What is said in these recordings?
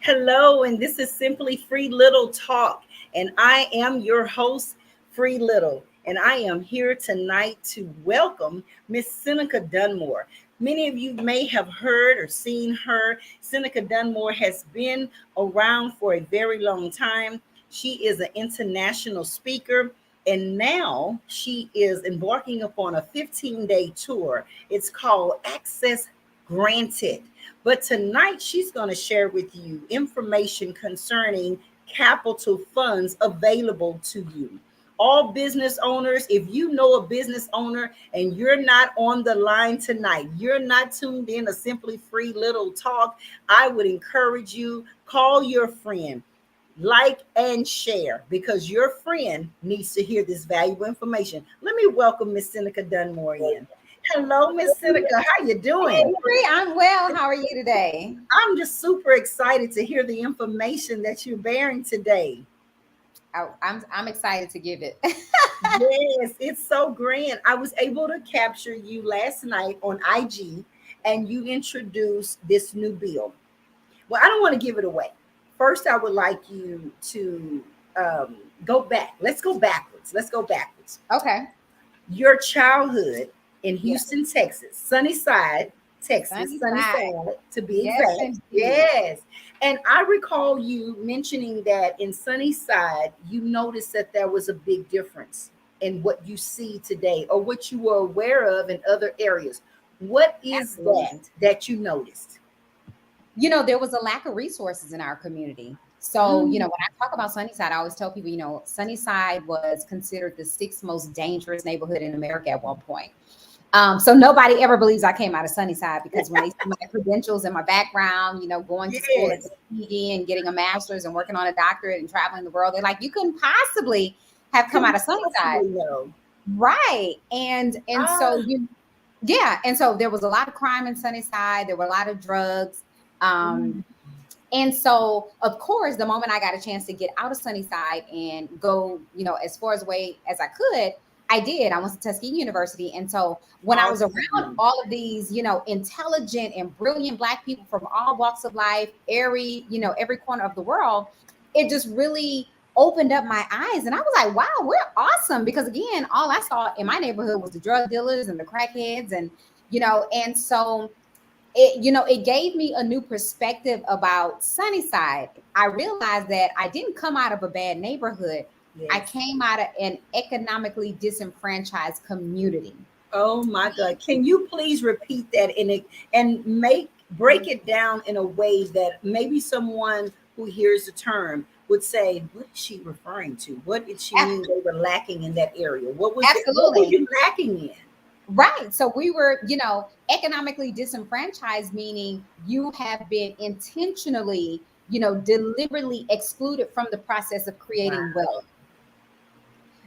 Hello, and this is Simply Free Little Talk, and I am your host, Free Little, and I am here tonight to welcome Miss Seneca Dunmore. Many of you may have heard or seen her. Seneca Dunmore has been around for a very long time. She is an international speaker, and now she is embarking upon a 15-day tour. It's called Access Granted. But tonight, she's going to share with you information concerning capital funds available to you. All business owners, if you know a business owner and you're not on the line tonight, you're not tuned in to Simply Free Little Talk, I would encourage you, call your friend, like and share, because your friend needs to hear this valuable information. Let me welcome Miss Seneca Dunmore in. Hello, Miss Seneca. How you Hey, doing? Bree, I'm well. How are you today? I'm just super excited to hear the information that you're bearing today. I'm excited to give it. Yes, it's so grand. I was able to capture you last night on IG and you introduced this new bill. Well, I don't want to give it away. First, I would like you to go back. Let's go backwards. Let's go backwards. Okay. Your childhood in Yeah. Houston, Texas, Sunnyside, Texas, Sunny side. Sunnyside to be Yes, exact. indeed. Yes. And I recall you mentioning that in Sunnyside, you noticed that there was a big difference in what you see today or what you were aware of in other areas. What is Absolutely. that you noticed? There was a lack of resources in our community. So, Mm, when I talk about Sunnyside, I always tell people, Sunnyside was considered the sixth most dangerous neighborhood in America at one point. So nobody ever believes I came out of Sunnyside because when they see my credentials and my background, going to school at yes. PG and getting a master's and working on a doctorate and traveling the world, they're like, you couldn't possibly have come out Couldn't of Sunnyside. possibly know. Right. And so Ah, yeah, and so there was a lot of crime in Sunnyside, there were a lot of drugs. mm, Um, and so, of course, the moment I got a chance to get out of Sunnyside and go, as far as away as I could, I did. I went to Tuskegee University. And so when I was around awesome. all of these, intelligent and brilliant Black people from all walks of life, every corner of the world, it just really opened up my eyes. And I was like, wow, we're awesome. Because again, all I saw in my neighborhood was the drug dealers and the crackheads. And so it gave me a new perspective about Sunnyside. I realized that I didn't come out of a bad neighborhood. I Yes. came out of an economically disenfranchised community. Oh my God. Can you please repeat that and make break it down in a way that maybe someone who hears the term would say, what is she referring to? What did she Ab- mean they were lacking in that area? What were Absolutely. you lacking in? Right. So we were, economically disenfranchised, meaning you have been intentionally, deliberately excluded from the process of creating Wow. wealth.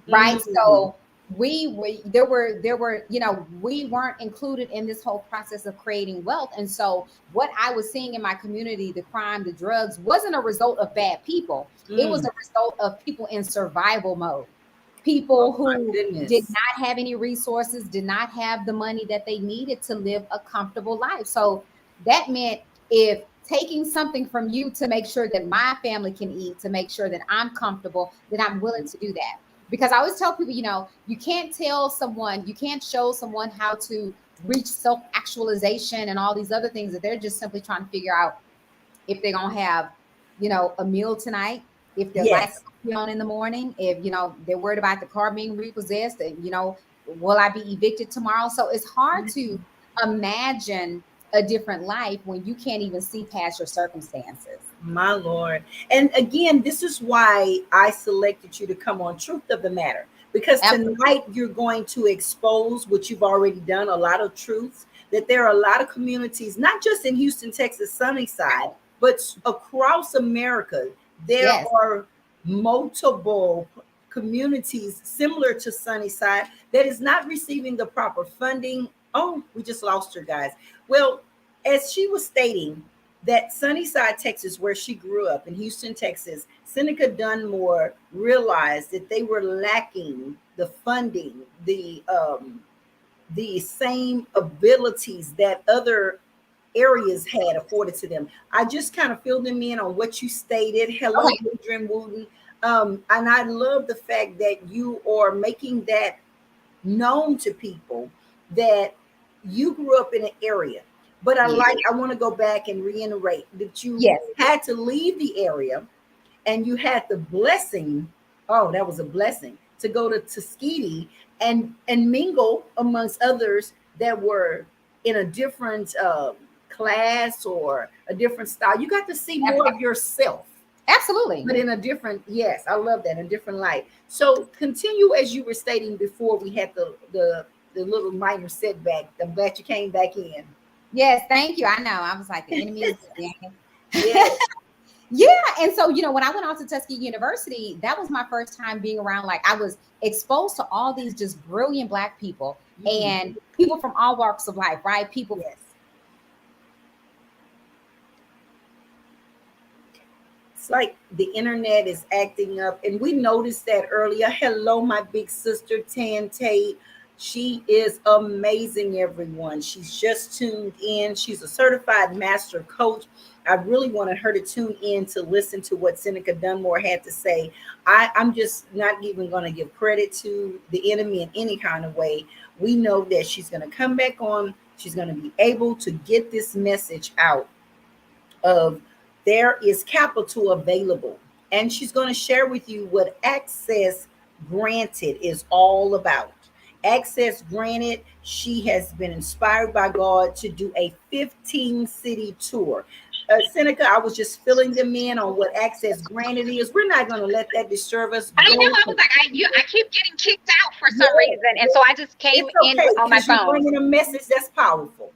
Right. Mm, So there were, we weren't included in this whole process of creating wealth. And so what I was seeing in my community, the crime, the drugs, wasn't a result of bad people. It was mm. a result of people in survival mode, Oh people my who did goodness. not have any resources, did not have the money that they needed to live a comfortable life. So that meant if taking something from you to make sure that my family can eat, to make sure that I'm comfortable, then I'm willing to do that. Because I always tell people, you can't show someone how to reach self actualization and all these other things that they're just simply trying to figure out if they're going to have, a meal tonight, if their lights Yes. going to be on in the morning, if, they're worried about the car being repossessed and, will I be evicted tomorrow? So it's hard to imagine a different life when you can't even see past your circumstances. My Lord. And again, this is why I selected you to come on Truth of the Matter, because Absolutely. tonight you're going to expose what you've already done, a lot of truths, that there are a lot of communities, not just in Houston, Texas, Sunnyside, but across America. There Yes. are multiple communities similar to Sunnyside that is not receiving the proper funding. Oh, we just lost her, guys. Well, as she was stating, that Sunnyside, Texas, where she grew up in Houston, Texas, Seneca Dunmore realized that they were lacking the funding, the same abilities that other areas had afforded to them. I just kind of filled them in on what you stated. Hello, Okay. Adrian Wooten. And I love the fact that you are making that known to people that you grew up in an area. But Yes. I want to go back and reiterate that you Yes. had to leave the area and you had the blessing. Oh, that was a blessing to go to Tuskegee and mingle amongst others that were in a different class or a different style. You got to see more of yourself, Absolutely. but in a different, yes, I love that, in a different light. So continue as you were stating before we had the little minor setback. I'm glad you came back in. Yes, thank you. I know. I was like, the enemy is Yes, yeah. And so, when I went off to Tuskegee University, that was my first time being around, like, I was exposed to all these just brilliant Black people and people from all walks of life, right? People. yes. It's like the internet is acting up, and we noticed that earlier. Hello, my big sister Tan Tate. She is amazing, everyone. She's just tuned in. She's a certified master coach. I really wanted her to tune in to listen to what Seneca Dunmore had to say. I'm just not even going to give credit to the enemy in any kind of way. We know that she's going to come back on. She's going to be able to get this message out of there is capital available. And she's going to share with you what access granted is all about. Access granted, she has been inspired by God to do a 15 city tour. Seneca, I was just filling them in on what access granted is. We're not going to let that disturb us. I know. Go I to, was like, I keep getting kicked out for some yeah, reason, and so I just came it's in okay on my because you're phone. bringing a message that's powerful.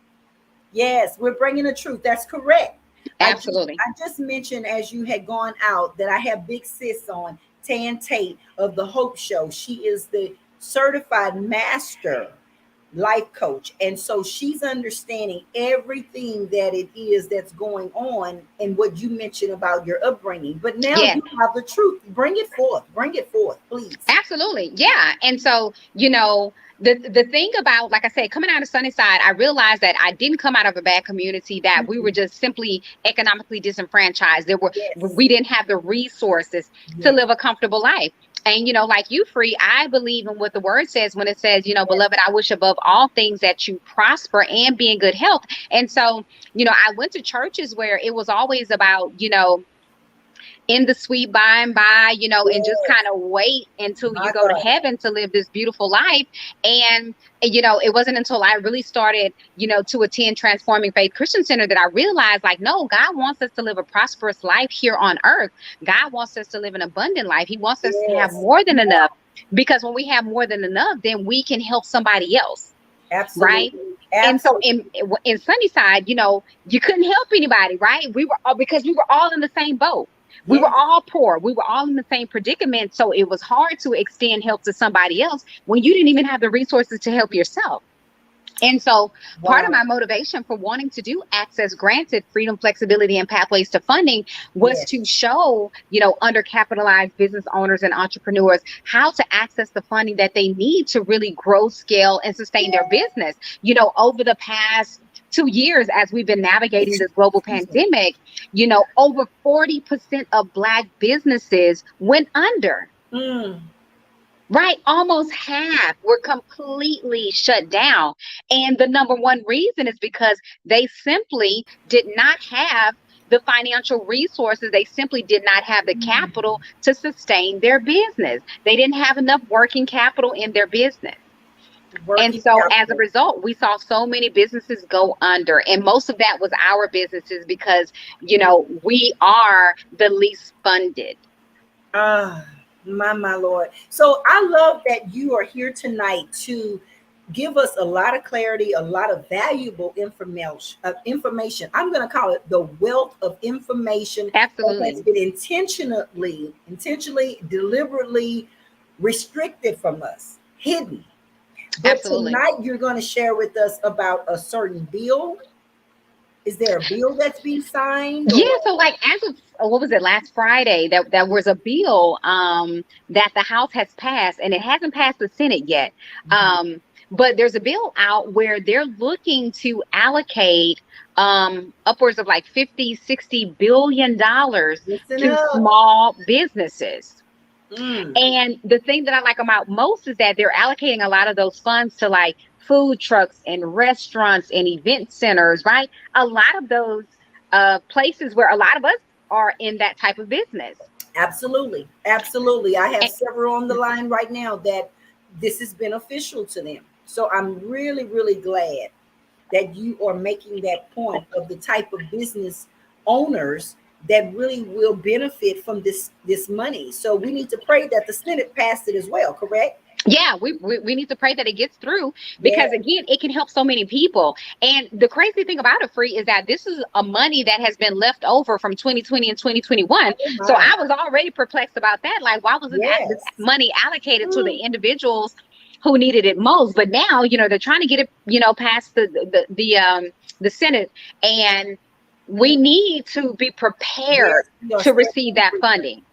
Yes, we're bringing the truth. That's correct. Absolutely. I just mentioned as you had gone out that I have big sis on Tan Tate of the Hope Show. She is the certified master life coach. And so she's understanding everything that it is that's going on and what you mentioned about your upbringing. But now Yes. you have the truth. Bring it forth. Bring it forth, please. Absolutely. Yeah. And so, the thing about, like I said, coming out of Sunnyside, I realized that I didn't come out of a bad community, that we were just simply economically disenfranchised. Yes. We didn't have the resources to Yes. live a comfortable life. And, like you, Free, I believe in what the word says when it says, Yes. beloved, I wish above all things that you prosper and be in good health. And so, I went to churches where it was always about, in the sweet by and by, and just Yes. kind of wait until you My go to God. heaven to live this beautiful life. And, it wasn't until I really started, to attend Transforming Faith Christian Center that I realized, like, no, God wants us to live a prosperous life here on earth. God wants us to live an abundant life. He wants us to have Yes. more than enough, because when we have more than enough, then we can help somebody else. Right. Absolutely. And so Absolutely. in Sunnyside, you couldn't help anybody, right? We were all, because we were all in the same boat. We were Yes. all poor. We were all in the same predicament. So it was hard to extend help to somebody else when you didn't even have the resources to help yourself. And so part of Wow. my motivation for wanting to do access granted, freedom, flexibility, and pathways to funding was Yes. to show, undercapitalized business owners and entrepreneurs how to access the funding that they need to really grow, scale, and sustain their business. Over the past 2 years, as we've been navigating this global Excuse me. pandemic, over 40% of Black businesses went under. Mm. Right. Almost half were completely shut down. And the number one reason is because they simply did not have the financial resources. They simply did not have the capital to sustain their business. They didn't have enough working capital in their business. And Working so as a capital. result, we saw so many businesses go under. And most of that was our businesses because, we are the least funded. Ah, my Lord. So I love that you are here tonight to give us a lot of clarity, a lot of valuable information. Information. I'm going to call it the wealth of information that has Absolutely. been intentionally, deliberately restricted from us, hidden. But Absolutely. tonight you're going to share with us about a certain bill. Is there a bill that's being signed Yeah, or? so like as of what was it, last Friday, that was a bill that the House has passed, and it hasn't passed the Senate yet. Mhm. Um but there's a bill out where they're looking to allocate upwards of like 50-60 billion dollars Listen to up. small businesses. Mm, And the thing that I like about most is that they're allocating a lot of those funds to like food trucks and restaurants and event centers, right? A lot of those places where a lot of us are in that type of business. absolutely. Absolutely. I have And several on the line right now that this is beneficial to them. So I'm really, really glad that you are making that point of the type of business owners that really will benefit from this money. So we need to pray that the Senate passed it as well, correct? yeah, we need to pray that it gets through, Yeah. because again, it can help so many people. And the crazy thing about it, Free, is that this is a money that has been left over from 2020 and 2021. Oh So my. I was already perplexed about that. Like, why wasn't this Yes. money allocated to the Mm, individuals who needed it most? But now, they're trying to get it, past the Senate, and we mm. need to be prepared Yes, we are to standing receive in that agreement. funding,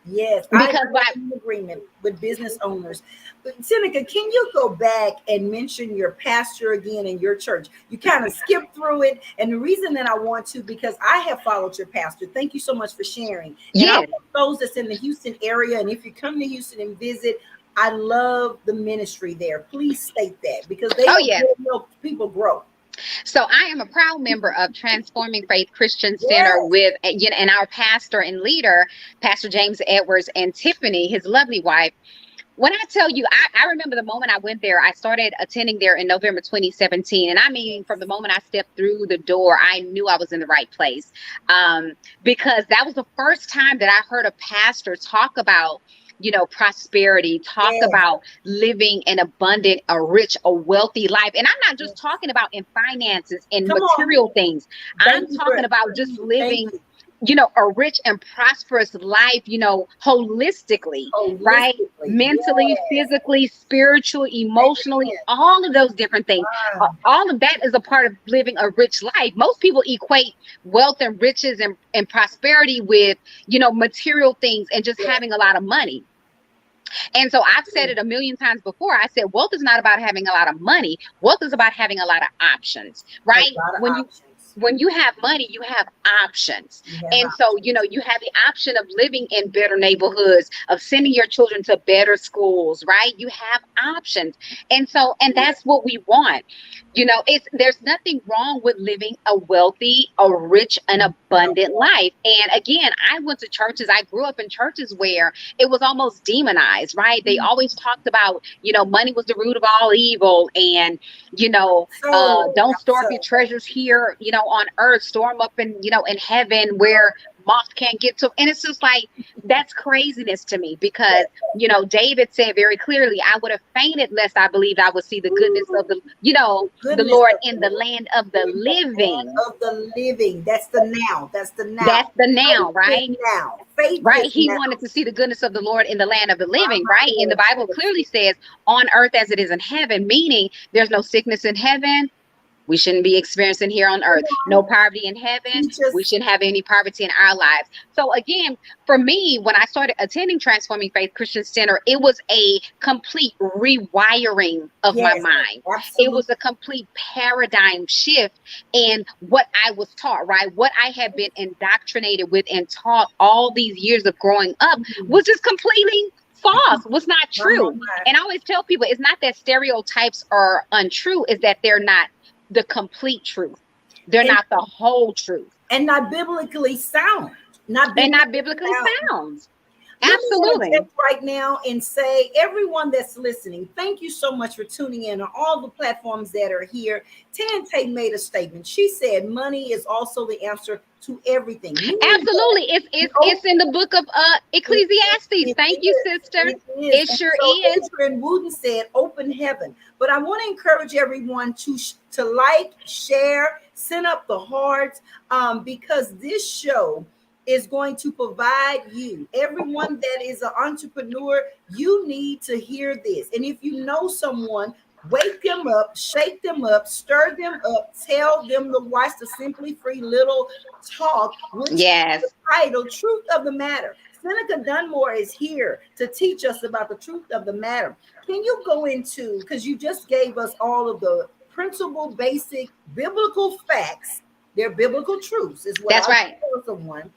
Yes, I because by am in agreement with business owners. But Seneca, can you go back and mention your pastor again in your church? You kind of skipped through it. And the reason that I want to, because I have followed your pastor. Thank you so much for sharing. And I yes. want those that's in the Houston area, and if you come to Houston and visit, I love the ministry there. Please state that because they Oh, help yes. people grow. So I am a proud member of Transforming Faith Christian Center Yes, with, and our pastor and leader, Pastor James Edwards, and Tiffany, his lovely wife. When I tell you, I remember the moment I went there. I started attending there in November 2017. And I mean, from the moment I stepped through the door, I knew I was in the right place. Um, because that was the first time that I heard a pastor talk about, prosperity, talk yes. about living an abundant, a rich, a wealthy life. And I'm not just talking about in finances and Come on. material things. I'm Thank you for talking about just thank living, you. a rich and prosperous life, holistically, right? Holistically. Mentally, Yes. physically, spiritually, emotionally, Amen. all of those different things. Wow. All of that is a part of living a rich life. Most people equate wealth and riches and prosperity with, material things and just Yes. having a lot of money. And so I've said it a million times before. I said, wealth is not about having a lot of money. Wealth is about having a lot of options, A right? lot of When you options. when you have money, you have options. You have And so, options. you have the option of living in better neighborhoods, of sending your children to better schools, right? You have options. And that's what we want. There's nothing wrong with living a wealthy, a rich, and No. abundant life. And again, I went to churches, I grew up in churches where it was almost demonized, right? They always talked about, money was the root of all evil, and So, don't store up your so treasures here, on earth, store them up in, in heaven where moth can't get to. And it's just like, that's craziness to me, because, David said very clearly, I would have fainted lest I believed I would see the goodness of the goodness Lord of in the the Lord land of the in the land living. of the living. That's the now. That's the now. That's the Faith now, is right? now. Faith Right. is He now. wanted to see the goodness of the Lord in the land of the living, My right? And the Lord. Bible clearly says on earth as it is in heaven, meaning there's no sickness in heaven. We shouldn't be experiencing here on earth. Come No on. poverty in heaven. Teach We us. shouldn't have any poverty in our lives. So again, for me, when I started attending Transforming Faith Christian Center, it was a complete rewiring of my Yes, mind. It absolutely. was a complete paradigm shift in what I was taught, right? What I had been indoctrinated with and taught all these years of growing up was just completely false, was not My, true. And I always tell people, it's not that stereotypes are untrue, it's that they're not the complete truth. They're and not the whole truth, not biblically sound. Not and not biblically biblically sound. sound. Let me Absolutely. interject right now and say, everyone that's listening, thank you so much for tuning in on all the platforms that are here. Tante made a statement. She said, money is also the answer to everything. Meaning that Absolutely. It's the it's in the book of It, Ecclesiastes. it Thank you, is. sister. It is. It And sure so is. Adrian Wooden said, open heaven. But I want to encourage everyone to like, share, send up the hearts, because this show is going to provide you. Everyone that is an entrepreneur, you need to hear this. And if you know someone, wake them up, shake them up, stir them up, tell them to watch the Simply Free Little Talk, which is the Yes. title, Truth of the Matter. Seneca Dunmore is here to teach us about the truth of the matter. Can you go into, because you just gave us all of the principal, basic biblical facts, they're biblical truths, is what That's I right. tell someone.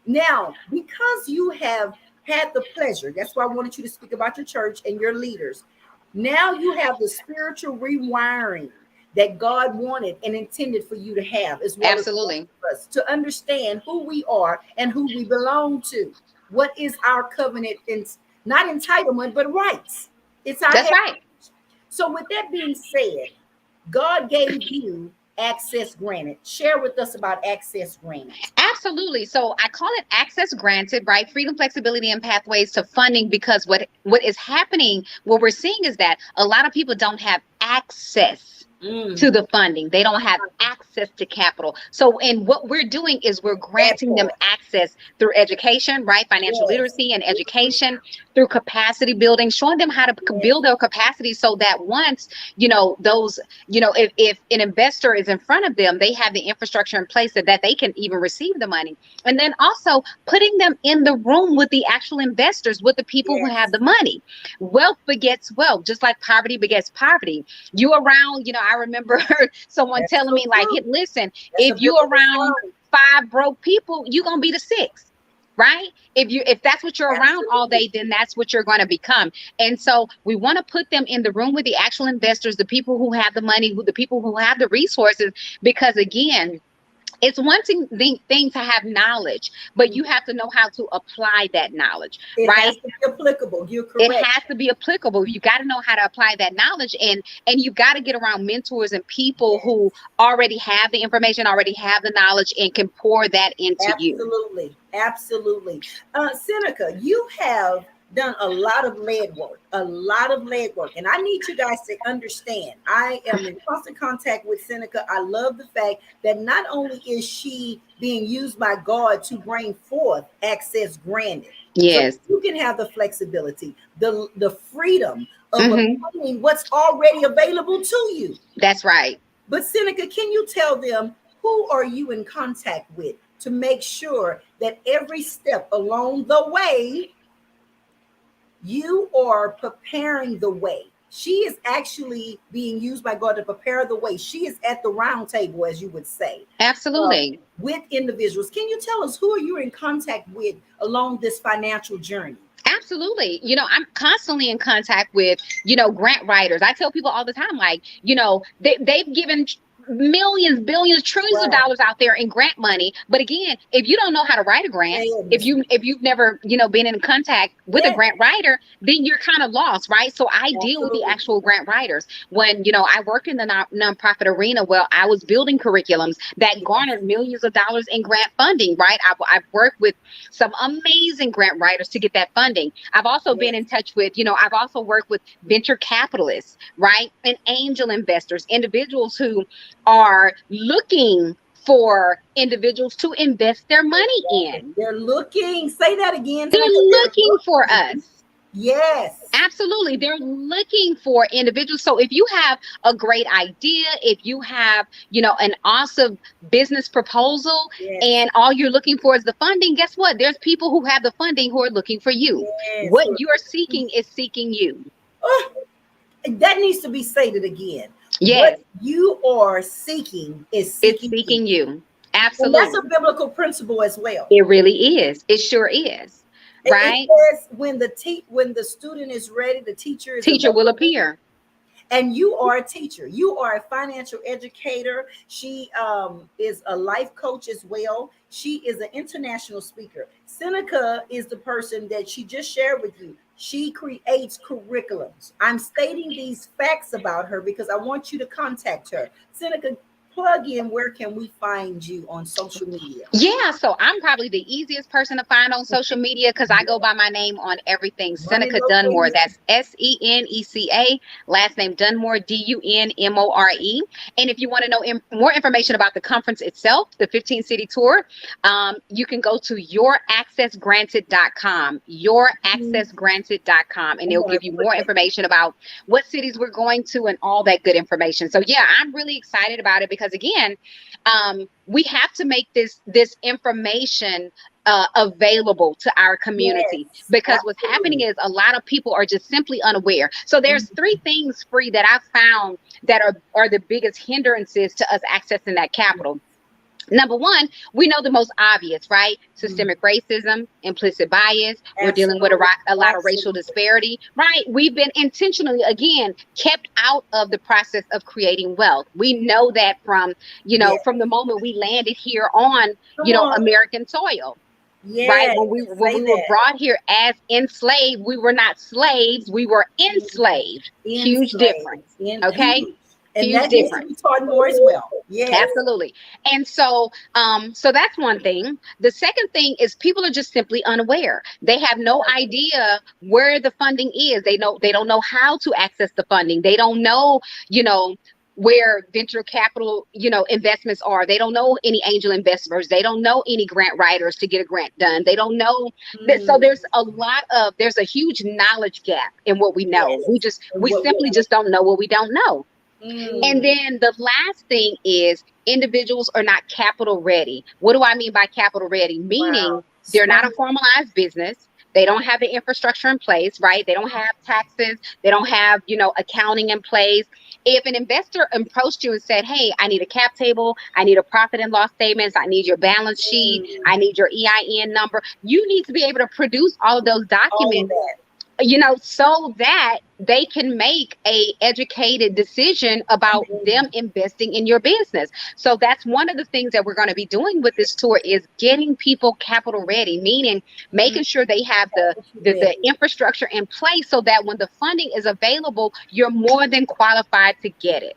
Now, because you have had the pleasure, that's why I wanted you to speak about your church and your leaders. Now you have the spiritual rewiring that God wanted and intended for you to have, as well as Absolutely. us, to understand who we are and who we belong to. What is our covenant? Not entitlement, but rights. It's our That's heritage. right. So, with that being said, God gave you access granted. Share with us about access granted. Absolutely. So I call it access granted, right? Freedom, flexibility, and pathways to funding, because what is happening, what we're seeing is that a lot of people don't have access to the funding. They don't have access to capital. So, and what we're doing is we're granting them access through education, right? Financial Yes. literacy and education, through capacity building, showing them how to build their capacity, so that once, those, if an investor is in front of them, they have the infrastructure in place that they can even receive the money. And then also putting them in the room with the actual investors, with the people who have the money. Wealth begets wealth, just like poverty begets poverty. You around, I remember someone That's telling so me, like, true. listen, That's a if you biblical around sign. 5 broke people, you're gonna be the 6th. Right? If that's what you're around all day, then that's what you're going to become. And so we want to put them in the room with the actual investors, the people who have the money, the people who have the resources, because again, it's one thing to have knowledge, but you have to know how to apply that knowledge, It right? has to be applicable. You're It correct. has to be applicable. You got to know how to apply that knowledge, and you got to get around mentors and people who already have the information, already have the knowledge, and can pour that into you. Absolutely. Absolutely. Seneca, you have done a lot of lead work, And I need you guys to understand, I am in constant contact with Seneca. I love the fact that not only is she being used by God to bring forth access granted, so Yes. you can have the flexibility, the freedom of Mhm. applying what's already available to you. That's right. But Seneca, can you tell them, who are you in contact with to make sure that every step along the way, you are preparing the way? She is actually being used by God to prepare the way. She is at the round table, as you would say, Absolutely. with individuals. Can you tell us, who are you in contact with along this financial journey? Absolutely. I'm constantly in contact with, grant writers. I tell people all the time, like, they've given millions, billions, trillions of dollars out there in grant money. But again, if you don't know how to write a grant, if you've never, been in contact with a grant writer, then you're kind of lost, right? So I deal with the actual grant writers. When, I worked in the nonprofit arena, well, I was building curriculums that garnered millions of dollars in grant funding, right? I've worked with some amazing grant writers to get that funding. I've also been in touch with, I've also worked with venture capitalists, right? And angel investors, individuals who are looking for individuals to invest their money in. They're looking, say that again. They're looking for us. Yes. Absolutely. They're looking for individuals. So if you have a great idea, if you have, an awesome business proposal, and all you're looking for is the funding, guess what? There's people who have the funding who are looking for you. What you're seeking is seeking you. Oh, that needs to be stated again. Yes. What you are seeking is seeking you. Absolutely. And that's a biblical principle as well. It really is. It sure is. Right? It says when the student is ready, the teacher will appear. And you are a teacher. You are a financial educator. She is a life coach as well. She is an international speaker. Seneca is the person that she just shared with you. She creates curriculums. I'm stating these facts about her because I want you to contact her. Seneca, plug in, where can we find you on social media? Yeah, so I'm probably the easiest person to find on social media because I go by my name on everything. Seneca Dunmore. That's Seneca, last name Dunmore, Dunmore. And if you want to know more information about the conference itself, the 15-city tour, you can go to youraccessgranted.com, youraccessgranted.com, and it'll give you more information about what cities we're going to and all that good information. So yeah, I'm really excited about it because again, we have to make this information available to our community, Yes, because what's happening absolutely. is a lot of people are just simply unaware. So there's three things, free, that I've found that are the biggest hindrances to us accessing that capital. Number one, we know the most obvious, right? Mhm. Systemic racism, implicit bias. We're dealing with Absolutely. a lot of racial Absolutely. disparity, right? We've been intentionally, again, kept out of the process of creating wealth. We know that Yes. from the moment we landed here on, Come on. American soil, right? Yes. When Say we were that. brought here as enslaved, we were not slaves, we were enslaved. Huge Enslaved. difference. In Okay? huge. And Huge that needs to difference. be taught more as well. Yes. Absolutely. And so that's one thing. The second thing is people are just simply unaware. They have no idea where the funding is. They don't know how to access the funding. They don't know, you know, where venture capital, investments are. They don't know any angel investors. They don't know any grant writers to get a grant done. They don't know that. So Mm, there's a huge knowledge gap in what we know. yes. And We what we simply just don't know what we don't know. And mm, then the last thing is individuals are not capital ready. What do I mean by capital ready? wow. Meaning they're not a Smart. formalized business. They don't have the infrastructure in place, right? They don't have taxes. They don't have, accounting in place. If an investor approached you and said, hey, I need a cap table, I need a profit and loss statements, I need your balance sheet, Mm, I need your EIN number, you need to be able to produce all of those all of documents, that. so that they can make a educated decision about them Mm, investing in your business. So that's one of the things that we're going to be doing with this tour, is getting people capital ready, meaning mm, making sure they have the ready. infrastructure in place so that when the funding is available, you're more than qualified to get it.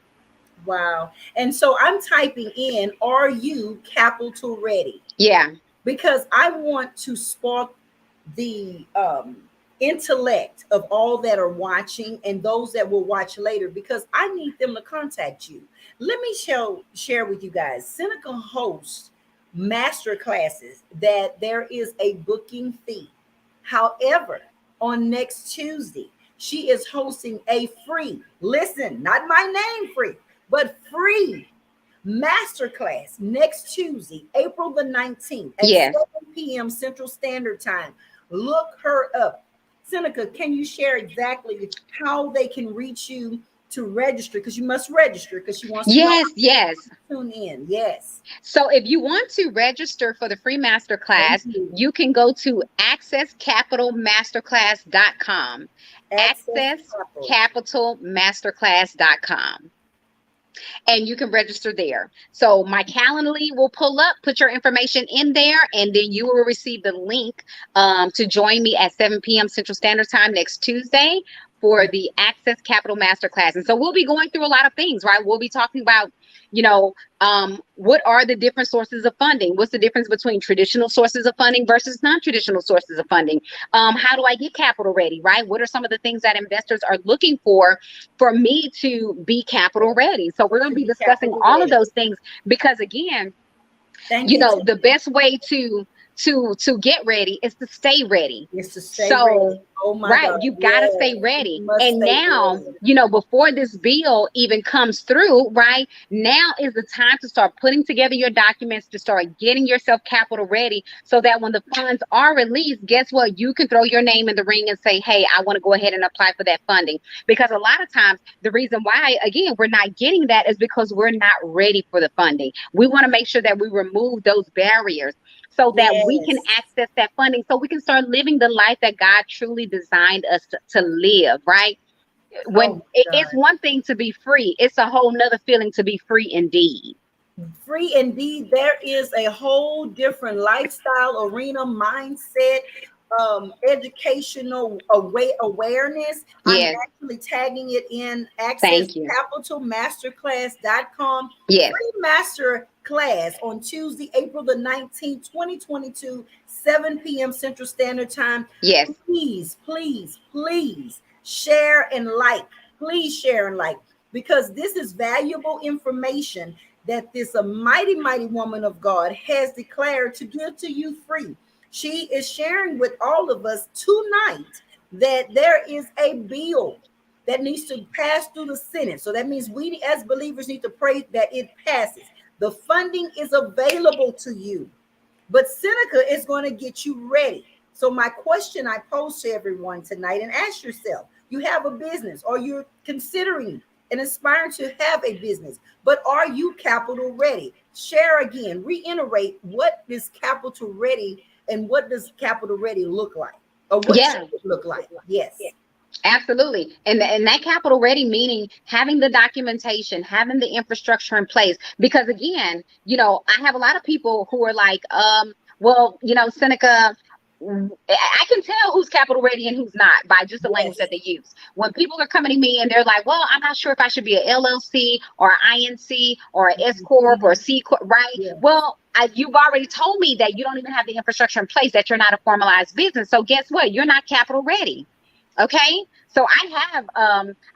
Wow. And so I'm typing in, are you capital ready? Yeah. Because I want to spark the intellect of all that are watching and those that will watch later, because I need them to contact you. Let me share with you guys. Seneca hosts master classes that there is a booking fee. However, on next Tuesday, she is hosting a free, listen, not my name free, but free masterclass next Tuesday, April the 19th at Yes. 7 p.m. Central Standard Time. Look her up. Seneca, can you share exactly how they can reach you to register? Because you must register, because she wants to know Yes. Yes. how to tune in. Yes. So if you want to register for the free master Thank class, you. you can go to accesscapitalmasterclass.com. Access Capital. Accesscapitalmasterclass.com. And you can register there. So my Calendly will pull up, put your information in there, and then you will receive the link to join me at 7 p.m. Central Standard Time next Tuesday for the Access Capital Masterclass. And so we'll be going through a lot of things, right? We'll be talking about, what are the different sources of funding? What's the difference between traditional sources of funding versus non-traditional sources of funding? How do I get capital ready, right? What are some of the things that investors are looking for me to be capital ready? So we're going To to be be discussing capital all of ready. those things, because again, Thank you, the Tiffany. best way to get ready is to stay ready. Is to stay ready. So Oh my right, God. you got to Yes. stay ready. You must And stay now, ready. before this bill even comes through, right, now is the time to start putting together your documents, to start getting yourself capital ready, so that when the funds are released, guess what, you can throw your name in the ring and say, hey, I want to go ahead and apply for that funding. Because a lot of times the reason why, again, we're not getting that is because we're not ready for the funding. We want to make sure that we remove those barriers so that we can Yes. access that funding, so we can start living the life that God truly designed us to live, right? Oh When my it's God. one thing to be free, it's a whole nother feeling to be free indeed. Free indeed. There is a whole different lifestyle, arena, mindset, educational awareness. I'm Yes. actually tagging it in Thank you. accesscapitalmasterclass.com. Yes. Free master class on Tuesday, April the 19th, 2022, 7 p.m. Central Standard Time. Yes. Please, please, please share and like. Please share and like, because this is valuable information that this a mighty woman of God has declared to give to you free. She is sharing with all of us tonight that there is a bill that needs to pass through the Senate. So that means we as believers need to pray that it passes. The funding is available to you. but Seneca is going to get you ready. So my question I pose to everyone tonight, and ask yourself, you have a business or you're considering and aspiring to have a business, but are you capital ready? Share again, reiterate, what is capital ready and what does capital ready look like? Or what Yeah. should it look like? Yes. Absolutely. And that capital ready meaning having the documentation, having the infrastructure in place. Because again, I have a lot of people who are like, well, Seneca, I can tell who's capital ready and who's not by just the language that they use. When people are coming to me and they're like, well, I'm not sure if I should be a LLC or an INC or an S Corp or a C Corp, right? Yeah. Well, you've already told me that you don't even have the infrastructure in place, that you're not a formalized business. So guess what? You're not capital ready. Okay, so I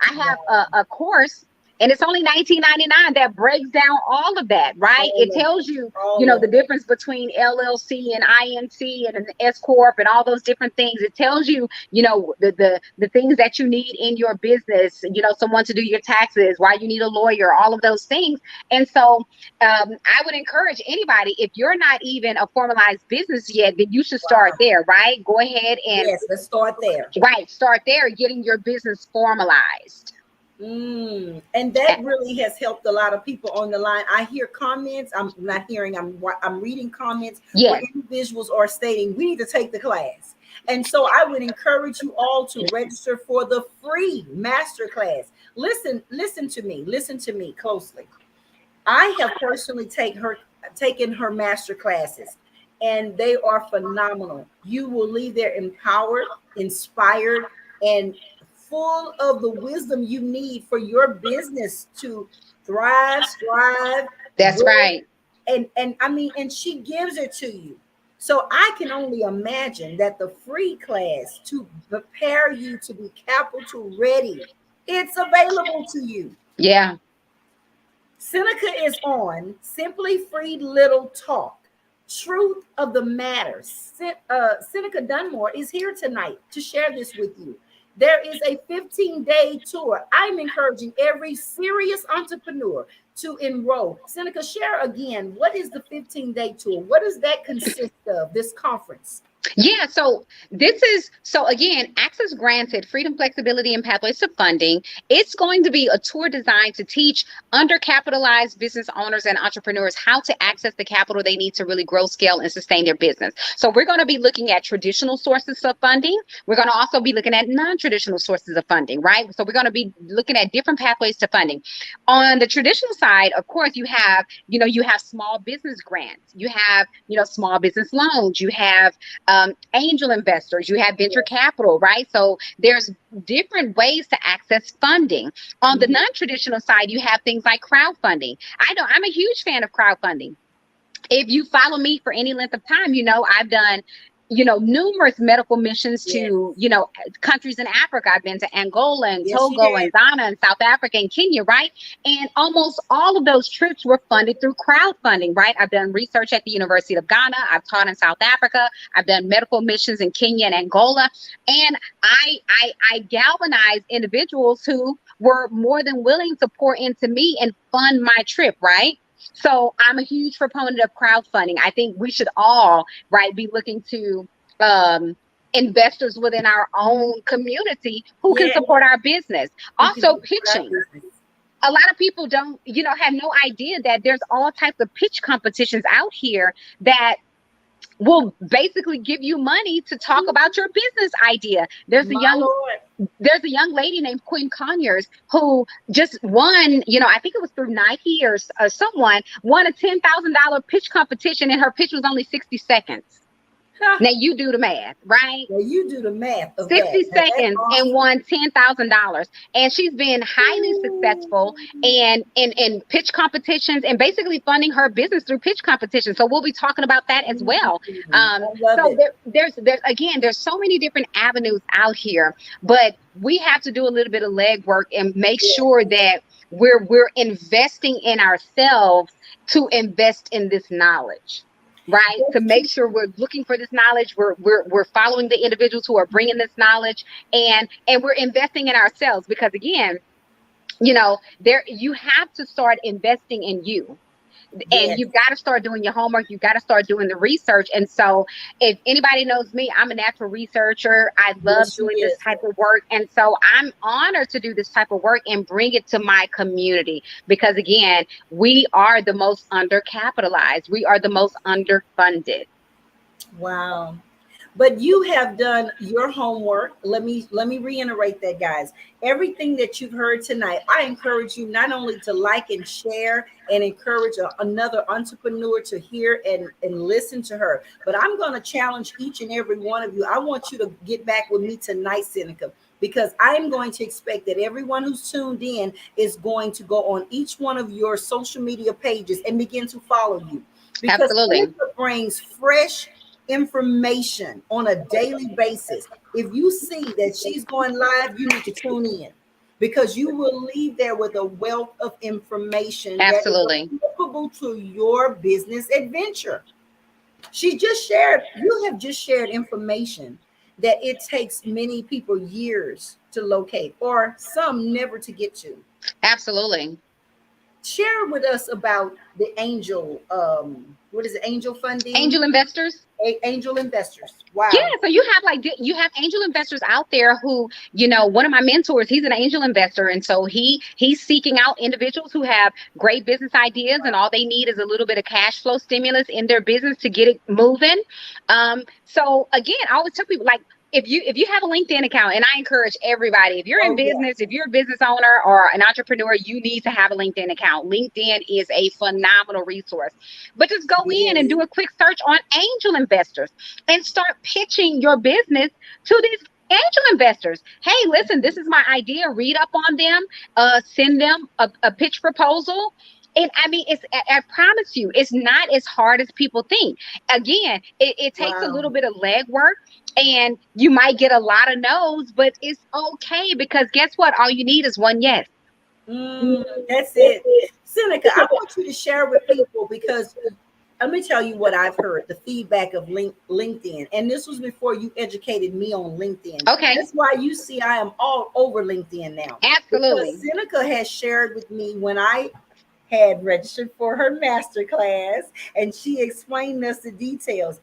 have a course, and it's only $19.99 that breaks down all of that, right? It tells you, the difference between LLC and INC and an S Corp and all those different things. It tells you, the things that you need in your business, someone to do your taxes, why you need a lawyer, all of those things. And so I would encourage anybody, if you're not even a formalized business yet, then you should start there, right? Go ahead and let's start there. Right, start there, getting your business formalized. And that really has helped a lot of people on the line. I hear comments. I'm not hearing. I'm reading comments. Yeah. Where individuals are stating we need to take the class. And so I would encourage you all to register for the free master class. Listen to me closely. I have personally taken her master classes, and they are phenomenal. You will leave there empowered, inspired, and full of the wisdom you need for your business to thrive. That's right. And I mean, and she gives it to you. So I can only imagine that the free class to prepare you to be capital ready, it's available to you. Yeah. Seneca is on Simply Free Little Talk. Truth of the matter. Seneca Dunmore is here tonight to share this with you. There is a 15-day tour. I'm encouraging every serious entrepreneur to enroll. Seneca, share again, what is the 15-day tour? What does that consist of, this conference? Yeah, so again, access granted, freedom, flexibility, and pathways to funding. It's going to be a tour designed to teach undercapitalized business owners and entrepreneurs how to access the capital they need to really grow, scale, and sustain their business. So we're going to be looking at traditional sources of funding. We're going to also be looking at non-traditional sources of funding, right? So we're going to be looking at different pathways to funding. On the traditional side, of course, you have small business grants, you have, small business loans, you have angel investors, you have venture capital, right? So there's different ways to access funding. On the non-traditional side, you have things like crowdfunding. I'm a huge fan of crowdfunding. If you follow me for any length of time, I've done numerous medical missions to, countries in Africa. I've been to Angola and Togo and Ghana and South Africa and Kenya, right? And almost all of those trips were funded through crowdfunding, right? I've done research at the University of Ghana. I've taught in South Africa. I've done medical missions in Kenya and Angola. And I galvanized individuals who were more than willing to pour into me and fund my trip, right? So I'm a huge proponent of crowdfunding. I think we should all, right, be looking to investors within our own community who can support our business. Also pitching. A lot of people don't, have no idea that there's all types of pitch competitions out here that will basically give you money to talk about your business idea. There's a young lady named Quinn Conyers who just won, I think it was through Nike or someone won a $10,000 pitch competition, and her pitch was only 60 seconds. Now you do the math, right? Well, you do the math. 60 seconds and won $10,000. And she's been highly successful in pitch competitions and basically funding her business through pitch competitions. So we'll be talking about that as well. So there's so many different avenues out here, but we have to do a little bit of legwork and make sure that we're investing in ourselves to invest in this knowledge. Right, to make sure we're looking for this knowledge, we're following the individuals who are bringing this knowledge, and we're investing in ourselves, because again, you have to start investing in you. And Yes. you've got to start doing your homework. You've got to start doing the research. And so if anybody knows me, I'm a natural researcher. I love Yes, she doing this is. type of work. And so I'm honored to do this type of work and bring it to my community, because again, we are the most undercapitalized. We are the most underfunded. Wow. But you have done your homework. Let me reiterate that, guys. Everything that you've heard tonight, I encourage you not only to like and share and encourage another entrepreneur to hear and listen to her, but I'm going to challenge each and every one of you. I want you to get back with me tonight, Seneca, because I am going to expect that everyone who's tuned in is going to go on each one of your social media pages and begin to follow you, because Absolutely. Seneca brings fresh information on a daily basis. If you see that she's going live, you need to tune in, because you will leave there with a wealth of information that is Absolutely. applicable to your business adventure. You have just shared information that it takes many people years to locate, or some never to get to. Absolutely. Share with us about the angel, what is it, angel funding? Angel investors. Angel investors. Yeah, Wow. so you have angel investors out there who, one of my mentors, he's an angel investor, and so he's seeking out individuals who have great business ideas, and all they need is a little bit of cash flow stimulus in their business to get it moving. So again, I always tell people, like, if you have a LinkedIn account, and I encourage everybody, if you're in Oh yeah. business, if you're a business owner or an entrepreneur, you need to have a LinkedIn account. LinkedIn is a phenomenal resource. But just go It in and is. do a quick search on angel investors and start pitching your business to these angel investors. Hey, listen, this is my idea. Read up on them, send them a pitch proposal. And I mean, I promise you, it's not as hard as people think. Again, it takes a Wow. little bit of legwork, and you might get a lot of no's, but it's okay, because guess what? All you need is one yes. That's it. Seneca, I want you to share with people, because let me tell you what I've heard, the feedback of LinkedIn. And this was before you educated me on LinkedIn. Okay. That's why you see I am all over LinkedIn now. Absolutely. Because Seneca has shared with me when I had registered for her master class, and she explained us the details,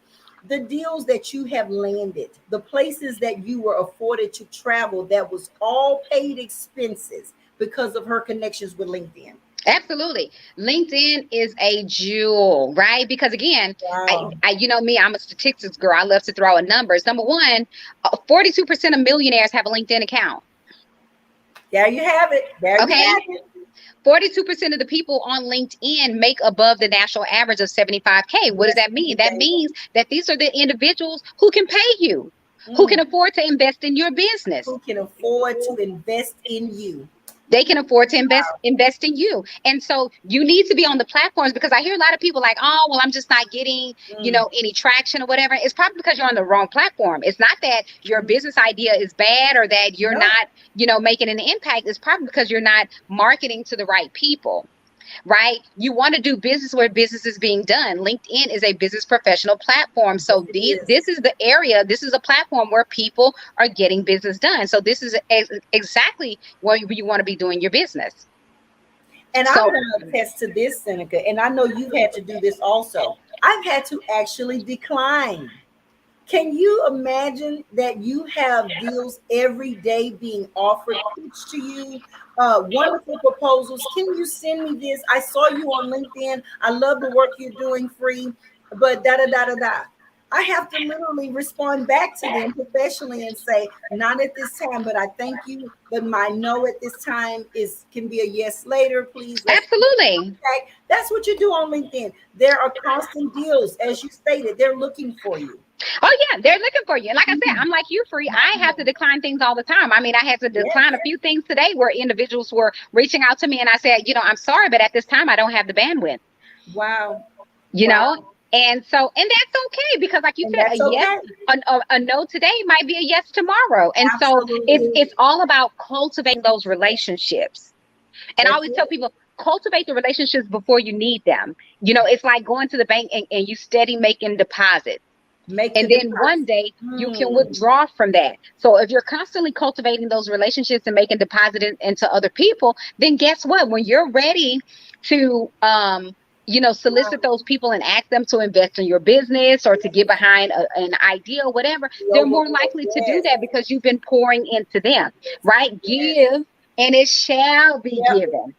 the deals that you have landed, the places that you were afforded to travel, that was all paid expenses because of her connections with LinkedIn. Absolutely. LinkedIn is a jewel, right? Because again, Wow. you know me, I'm a statistics girl. I love to throw out numbers. Number one, 42% of millionaires have a LinkedIn account. There you have it. There you Okay. have it. 42% of the people on LinkedIn make above the national average of 75K. What does Yes, that mean? That baby. means that these are the individuals who can pay you, who Mm. can afford to invest in your business. Who can afford to invest in you? They can afford to invest in you. And so you need to be on the platforms, because I hear a lot of people like, oh, well, I'm just not getting, Mm. any traction or whatever. It's probably because you're on the wrong platform. It's not that your business idea is bad or that you're No. not, making an impact. It's probably because you're not marketing to the right people. Right? You want to do business where business is being done. LinkedIn is a business professional platform. Yes, So it this is. is the area, this is a platform where people are getting business done. So this is exactly where you want to be doing your business. And I'm So going to attest to this, Seneca, and I know you've had to do this also. I've had to actually decline. Can you imagine that you have deals every day being offered, pitched to you, wonderful proposals? Can you send me this? I saw you on LinkedIn. I love the work you're doing, free, but da da da da da. I have to literally respond back to them professionally and say, not at this time, but I thank you. But my no at this time can be a yes later. Please let's keep in absolutely. contact. That's what you do on LinkedIn. There are constant deals, as you stated. They're looking for you. Oh yeah, they're looking for you. And like I said, I'm like you, Free. I have to decline things all the time. I mean, I had to Yes. decline a few things today where individuals were reaching out to me, and I said, I'm sorry, but at this time I don't have the bandwidth. Wow. you Wow. know and that's okay, because like you And said, a that's yes, okay. a no today might be a yes tomorrow. And so Absolutely. it's all about cultivating those relationships. And I That's always tell it. people, cultivate the relationships before you need them. It's like going to the bank, and you steady making deposits, Make the and then one deposit. day you can withdraw from that. So if you're constantly cultivating those relationships and making deposits into other people, then guess what? When you're ready to solicit those people and ask them to invest in your business or to get behind an idea or whatever, they're more likely to do that because you've been pouring into them, right? Give and it shall be given.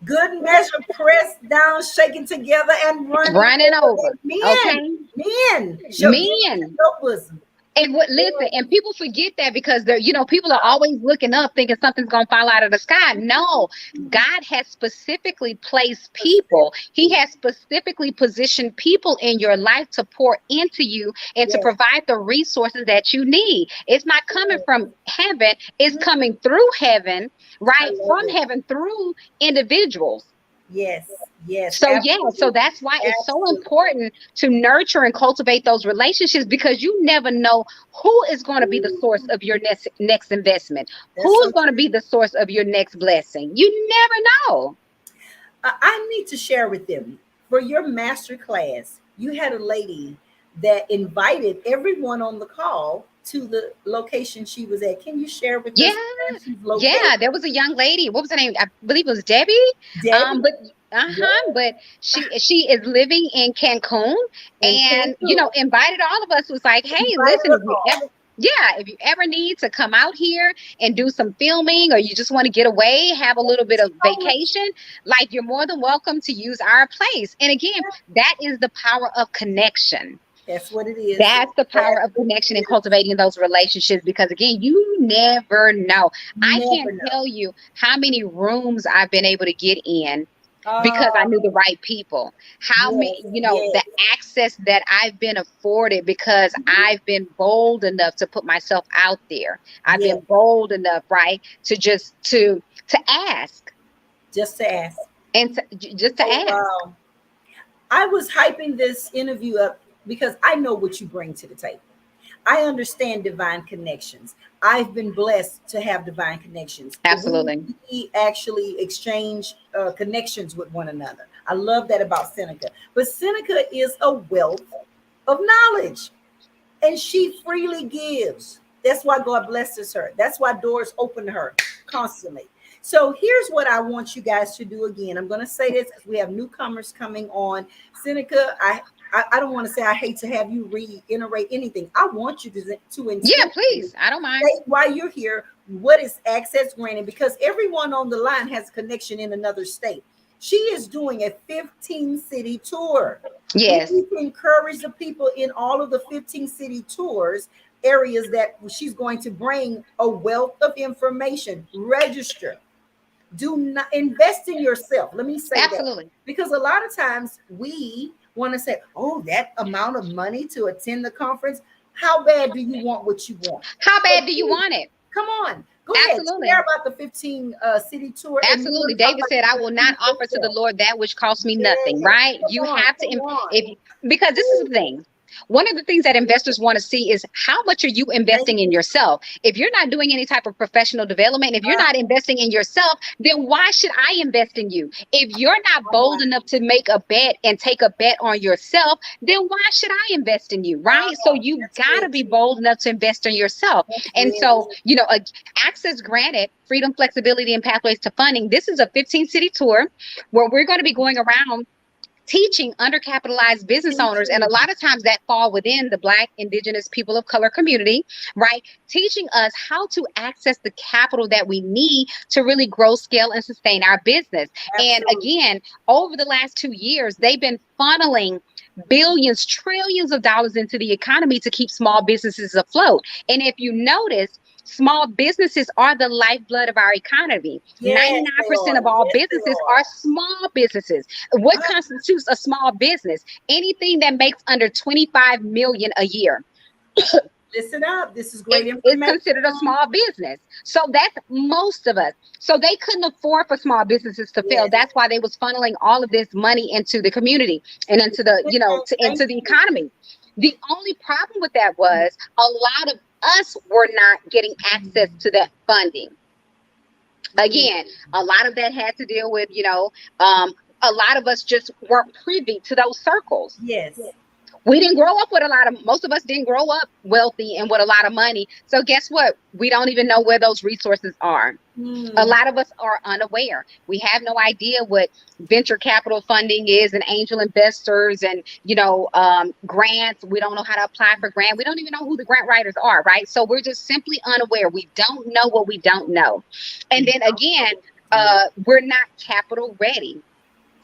Good measure, pressed down, shaken together, and running over. Men, okay, men, shall give men. into your bosom. And listen, and people forget that because they're, people are always looking up thinking something's going to fall out of the sky. No, God has specifically placed people. He has specifically positioned people in your life to pour into you and to provide the resources that you need. It's not coming from heaven. It's coming through heaven, right? From heaven through individuals. Yes. So so that's why it's so important to nurture and cultivate those relationships, because you never know who is going to be the source of your next investment. Who's going to be the source of your next blessing? You never know. I need to share with them, for your master class, you had a lady that invited everyone on the call to the location she was at. Can you share with us? Yeah, there was a young lady. What was her name? I believe it was Debbie. But she is living in Cancun, and invited all of us. Was like, hey, listen, if you ever need to come out here and do some filming, or you just want to get away, have a little bit of vacation, like, you're more than welcome to use our place. And again, that is the power of connection. That's what it is. That's the power of connection and cultivating those relationships, because again, you never know. I can't tell you how many rooms I've been able to get in because I knew the right people. How many, the access that I've been afforded because I've been bold enough to put myself out there. I've been bold enough, right, to just to ask. Just to ask. And just to ask. Wow. I was hyping this interview up because I know what you bring to the table. I understand divine connections. I've been blessed to have divine connections. Absolutely. We actually exchange connections with one another. I love that about Seneca. But Seneca is a wealth of knowledge, and she freely gives. That's why God blesses her. That's why doors open to her constantly. So here's what I want you guys to do again. I'm going to say this because we have newcomers coming on. Seneca, I don't want to say I hate to have you reiterate anything. I want you to please. I don't mind. While you're here, what is access granted? Because everyone on the line has a connection in another state. She is doing a 15-city tour. Yes. We encourage the people in all of the 15-city tours areas that she's going to bring a wealth of information. Register. Do not invest in yourself. Let me say that. Because a lot of times we want to say, oh, that amount of money to attend the conference. How bad do you want what you want? How bad do you want it? Come on. Go ahead. Share about the 15 city tour. Absolutely. David said, I will not offer to the Lord that which costs me nothing, right? You have to, because this is the thing. One of the things that investors want to see is how much are you investing in yourself? If you're not doing any type of professional development, if you're not investing in yourself, then why should I invest in you? If you're not bold enough to make a bet and take a bet on yourself, then why should I invest in you, right? So you've got to be bold enough to invest in yourself. And so, access granted, freedom, flexibility, and pathways to funding. This is a 15-city tour where we're going to be going around teaching undercapitalized business owners, and a lot of times that fall within the Black, Indigenous, people of color community, right? Teaching us how to access the capital that we need to really grow, scale, and sustain our business. Absolutely. And again, over the last 2 years, they've been funneling billions, trillions of dollars into the economy to keep small businesses afloat. And if you notice, small businesses are the lifeblood of our economy. 99% of all businesses are small businesses. What constitutes a small business? Anything that makes under 25 million a year. Listen up. This is great information. It's considered a small business. So that's most of us. So they couldn't afford for small businesses to fail. That's why they was funneling all of this money into the community and into the, into the economy. The only problem with that was a lot of us were not getting access to that funding. Again, a lot of that had to deal with, a lot of us just weren't privy to those circles. Yes. We didn't grow up with most of us didn't grow up wealthy and with a lot of money. So guess what? We don't even know where those resources are. A lot of us are unaware. We have no idea what venture capital funding is and angel investors and, grants. We don't know how to apply for grant. We don't even know who the grant writers are, right? So we're just simply unaware. We don't know what we don't know. And then again, we're not capital ready,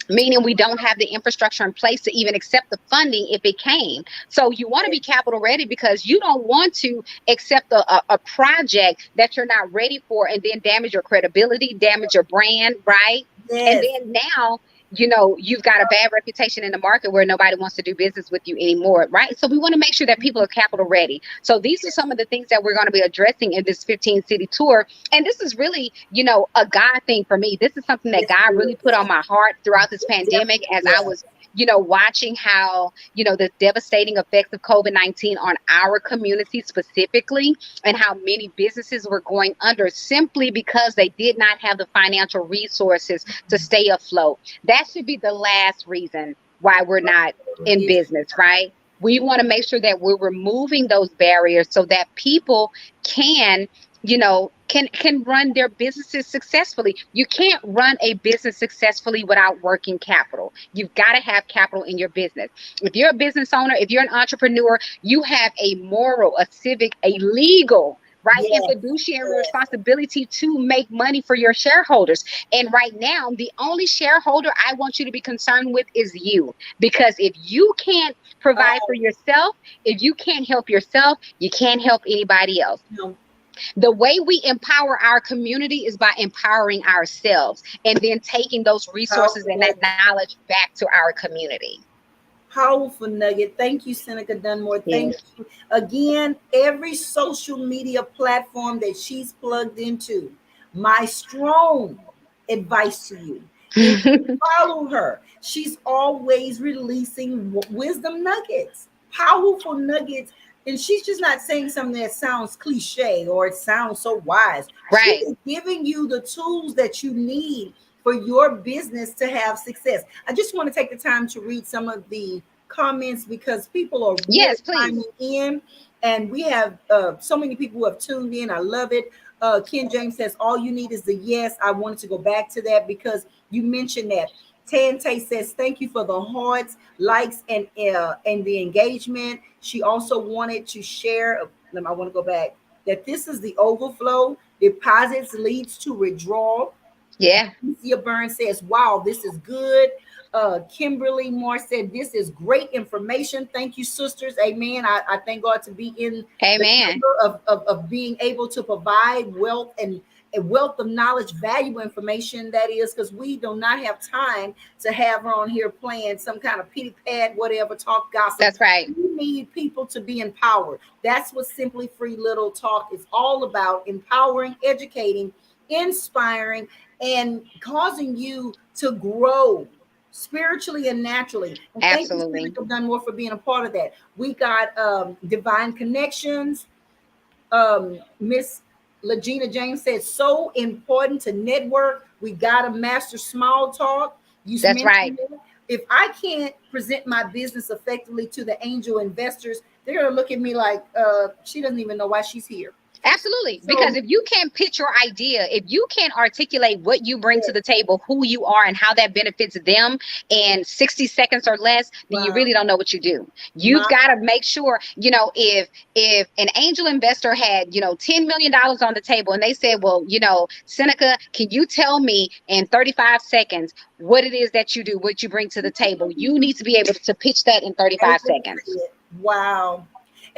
meaning we don't have the infrastructure in place to even accept the funding if it came. So you want to be capital ready because you don't want to accept a project that you're not ready for and then damage your credibility, damage your brand, right? Yes. And then now, you've got a bad reputation in the market where nobody wants to do business with you anymore, right? So we want to make sure that people are capital ready. So these are some of the things that we're going to be addressing in this 15 city tour. And this is really, a God thing for me. This is something that God really put on my heart throughout this pandemic as I was, watching how, the devastating effects of COVID-19 on our community specifically, and how many businesses were going under simply because they did not have the financial resources to stay afloat. That should be the last reason why we're not in business, right? We want to make sure that we're removing those barriers so that people can, can run their businesses successfully. You can't run a business successfully without working capital. You've got to have capital in your business. If you're a business owner, if you're an entrepreneur, you have a moral, a civic, a legal, right, and fiduciary responsibility to make money for your shareholders. And right now, the only shareholder I want you to be concerned with is you. Because if you can't provide for yourself, if you can't help yourself, you can't help anybody else. No. The way we empower our community is by empowering ourselves and then taking those resources and that knowledge back to our community. Powerful nugget. Thank you, Seneca Dunmore. Thank you. Again, every social media platform that she's plugged into, my strong advice to you is to follow her. She's always releasing wisdom nuggets, powerful nuggets. And she's just not saying something that sounds cliche or it sounds so wise. Right. She's giving you the tools that you need for your business to have success. I just want to take the time to read some of the comments because people are really chiming in, and we have so many people who have tuned in. I love it. Ken James says, all you need is the yes. I wanted to go back to that because you mentioned that. Tante says, thank you for the hearts, likes, and the engagement. She also wanted to share, I want to go back, that this is the overflow. Deposits leads to withdrawal. Yeah. Cynthia Burns says, wow, this is good. Kimberly Moore said, this is great information. Thank you, sisters. Amen. I thank God to be in Amen. the of being able to provide wealth and a wealth of knowledge, valuable information, that is, because we do not have time to have her on here playing some kind of pity pad, whatever, talk gossip. That's right. We need people to be empowered. That's what Simply Free Little Talk is all about: empowering, educating, inspiring, and causing you to grow spiritually and naturally. And absolutely. Thank you, Seneca Dunmore, for being a part of that. We got Divine Connections. Miss Legina James said, so important to network. We got to master small talk. That's right. If I can't present my business effectively to the angel investors, they're going to look at me like she doesn't even know why she's here. Absolutely. Because if you can't pitch your idea, if you can't articulate what you bring to the table, who you are and how that benefits them in 60 seconds or less, then you really don't know what you do. You've got to make sure, if an angel investor had, $10 million on the table and they said, well, Seneca, can you tell me in 35 seconds what it is that you do, what you bring to the table? You need to be able to pitch that in 35 seconds. Wow.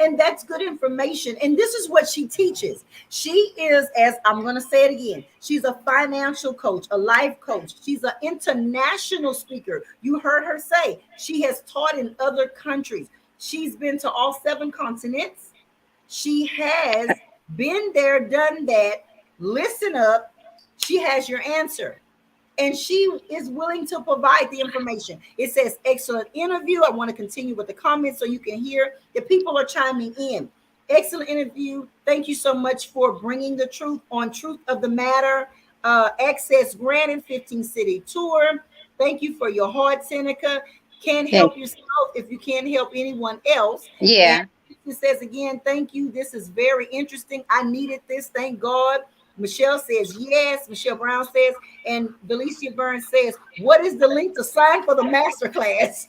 And that's good information. And this is what she teaches. She is, as I'm going to say it again, she's a financial coach, a life coach. She's an international speaker. You heard her say she has taught in other countries. She's been to all 7 continents. She has been there, done that. Listen up. She has your answer. And she is willing to provide the information. It says, excellent interview. I want to continue with the comments so you can hear the people are chiming in. Excellent interview. Thank you so much for bringing the truth on Truth of the Matter. Access granted, 15 city tour. Thank you for your heart, Seneca. Can't Yeah. help yourself if you can't help anyone else. And Yeah. it says again, thank you. This is very interesting. I needed this. Thank God. Michelle says yes. Michelle Brown says, and Valicia Burns says, what is the link to sign for the masterclass?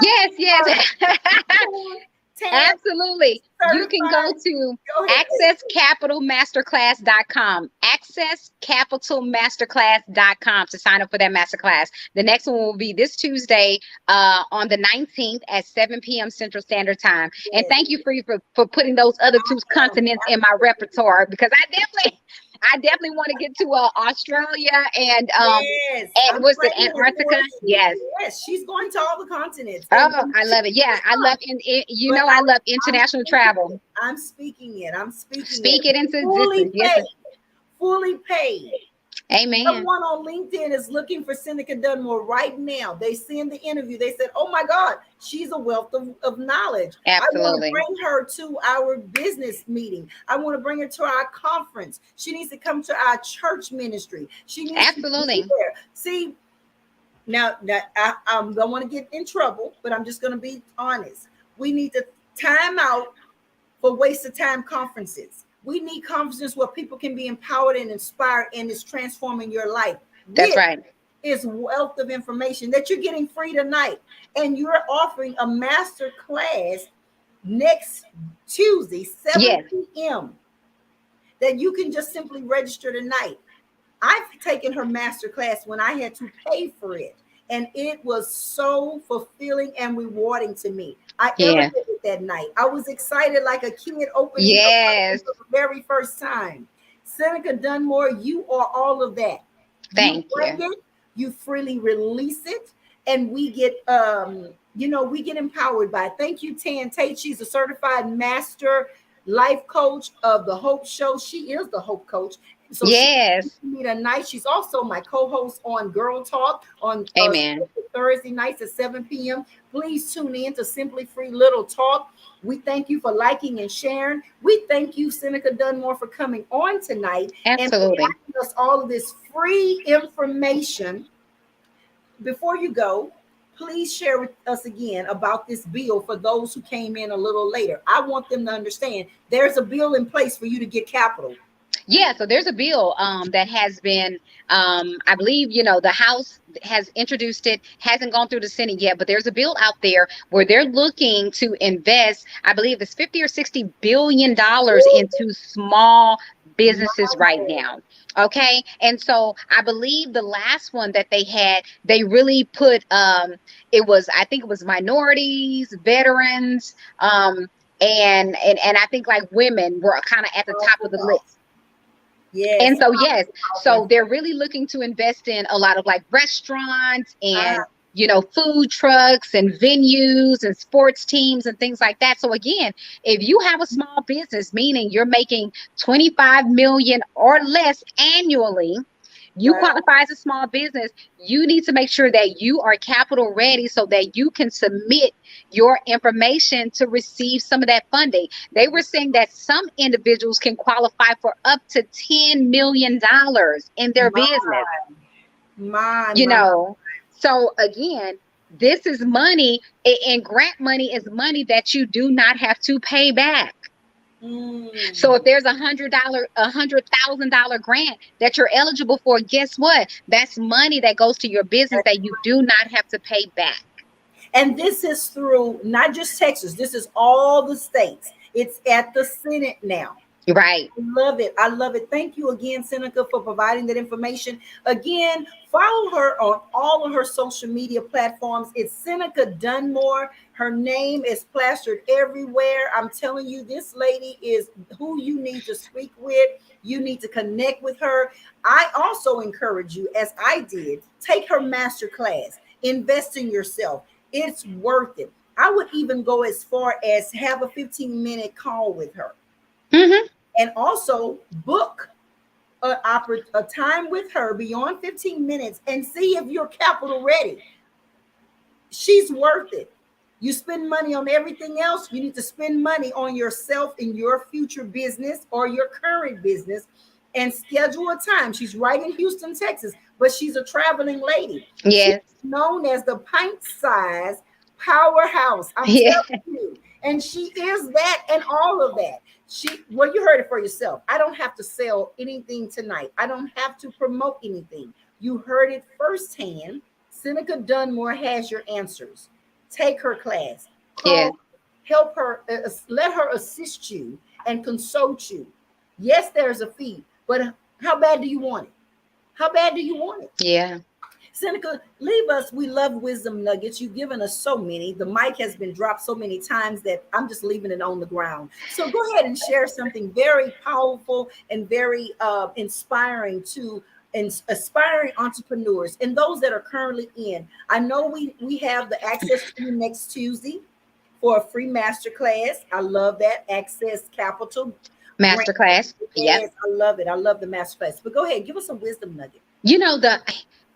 Yes, yes. Tan, Absolutely. You can go certified. to Go ahead. accesscapitalmasterclass.com. Accesscapitalmasterclass.com to sign up for that masterclass. The next one will be this Tuesday on the 19th at 7 p.m. Central Standard Time. And Yes, thank you for putting those other two I am. continents in my repertoire, because I definitely want to get to Australia Yes, and I'm was it pregnant for Antarctica? you. Yes. Yes, she's going to all the continents, Oh, and I she love it. Yeah, I love but I love I'm international speaking travel. it. I'm speaking it. I'm speaking it. Speak it into Fully existence. Yes. paid. Fully paid. Amen. Someone on LinkedIn is looking for Seneca Dunmore right now. They seen the interview. They said, oh my God, she's a wealth of knowledge. I want to Absolutely. bring her to our business meeting. I want to bring her to our conference. She needs to come to our church ministry. She needs to be Absolutely. there. See, now that I don't want to get in trouble, but I'm just going to be honest. We need to time out for waste of time conferences. We need conferences where people can be empowered and inspired, and it's transforming your life. That's This right. is wealth of information that you're getting free tonight. And you're offering a master class next Tuesday, 7 Yes. p.m., that you can just simply register tonight. I've taken her master class when I had to pay for it, and it was so fulfilling and rewarding to me. I Yeah. elevated that night. I was excited like a kid opening a Yes. present for the very first time. Seneca Dunmore, you are all of that. You Thank bring you. it, you freely release it, and we get we get empowered by it. Thank you, Tan Tate. She's a certified master life coach of the Hope Show. She is the Hope Coach. So she Yes. me tonight. She's also my co-host on Girl Talk on Amen. Thursday nights at 7 p.m. Please tune in to Simply Free Little Talk. We thank you for liking and sharing. We thank you, Seneca Dunmore, for coming on tonight and Absolutely. providing us all of this free information. Before you go, please share with us again about this bill for those who came in a little later. I want them to understand there's a bill in place for you to get capital. Yeah, so there's a bill that has been, I believe, the House has introduced it, hasn't gone through the Senate yet, but there's a bill out there where they're looking to invest, I believe it's 50 or 60 billion dollars into small businesses right now. Okay. And so I believe the last one that they had, they really put I think it was minorities, veterans, and I think like women were kind of at the top of the list. Yes. And so, yes, so they're really looking to invest in a lot of like restaurants and, food trucks and venues and sports teams and things like that. So again, if you have a small business, meaning you're making 25 million or less annually, you Right. qualify as a small business, you need to make sure that you are capital ready so that you can submit your information to receive some of that funding. They were saying that some individuals can qualify for up to $10 million in their My, business, my, you my. know. So again, this is money, and grant money is money that you do not have to pay back. So if there's $100,000 grant that you're eligible for, guess what? That's money that goes to your business that you do not have to pay back. And this is through not just Texas, this is all the states. It's at the Senate now. Right. I love it. I love it. Thank you again, Seneca, for providing that information. Again, follow her on all of her social media platforms. It's Seneca Dunmore. Her name is plastered everywhere. I'm telling you, this lady is who you need to speak with. You need to connect with her. I also encourage you, as I did, take her master class. Invest in yourself. It's worth it. I would even go as far as have a 15-minute call with her. Mm-hmm. And also book a time with her beyond 15 minutes and see if you're capital ready. She's worth it. You spend money on everything else. You need to spend money on yourself in your future business or your current business and schedule a time. She's right in Houston, Texas, but she's a traveling lady. She's Yes. known as the pint size powerhouse. I'm Yeah. telling you. And she is that and all of that. Well, you heard it for yourself. I don't have to sell anything tonight. I don't have to promote anything. You heard it firsthand. Seneca Dunmore has your answers. Take her class. Yeah. Call, help her, let her assist you and consult you. Yes, there's a fee, but how bad do you want it? How bad do you want it? Yeah. Seneca, leave us. We love wisdom nuggets. You've given us so many. The mic has been dropped so many times that I'm just leaving it on the ground. So go ahead and share something very powerful and very inspiring to aspiring entrepreneurs and those that are currently in. I know we have the access to you next Tuesday for a free masterclass. I love that. Access Capital. Masterclass. Yep. Yes, I love it. I love the masterclass. But go ahead, give us a wisdom nugget. You know,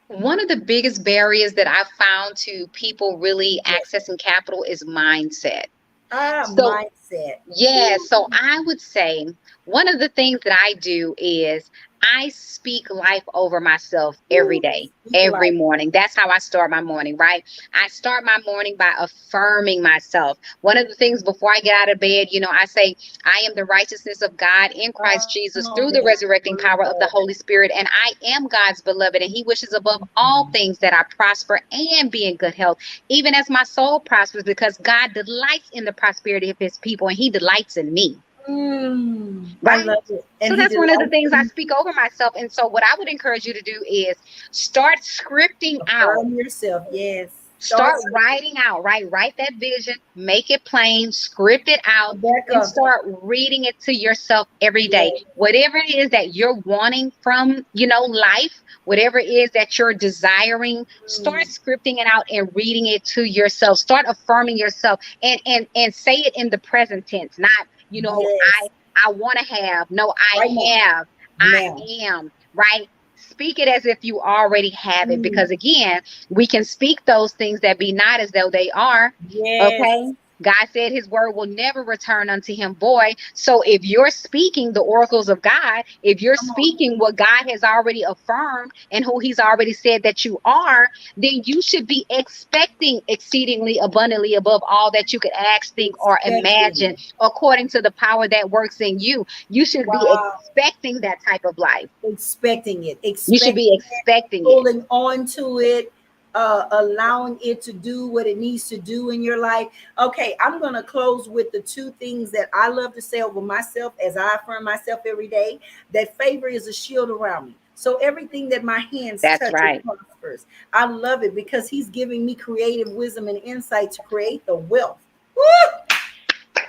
one of the biggest barriers that I've found to people really accessing capital is mindset. So Mindset. yeah, so I would say one of the things that I do is I speak life over myself every day, every morning. That's how I start my morning, right? I start my morning by affirming myself. One of the things before I get out of bed, I say, I am the righteousness of God in Christ Jesus through the resurrecting power of the Holy Spirit. And I am God's beloved, and He wishes above all things that I prosper and be in good health, even as my soul prospers, because God delights in the prosperity of His people, and He delights in me. I love it. And so that's one of the things I speak over myself. And so what I would encourage you to do is start scripting out yourself. Yes. Start writing out, right? Write that vision, make it plain, script it out, and start reading it to yourself every day. Yes. Whatever it is that you're wanting from, life, whatever it is that you're desiring, start scripting it out and reading it to yourself. Start affirming yourself and say it in the present tense, not, yes. I want to have. No, I have. I am, right? Speak it as if you already have it, because again, we can speak those things that be not as though they are. Yes. Okay. God said His word will never return unto Him void. So if you're speaking the oracles of God, if you're speaking what God has already affirmed and who He's already said that you are, then you should be expecting exceedingly abundantly above all that you could ask, think, or imagine, according to the power that works in you. You should be expecting that type of life. Expecting it. You should be expecting it. Holding on to it. Allowing it to do what it needs to do in your life. Okay, I'm going to close with the two things that I love to say over myself as I affirm myself every day, that favor is a shield around me. So everything that my hands touch prospers. I love it because He's giving me creative wisdom and insight to create the wealth. Woo!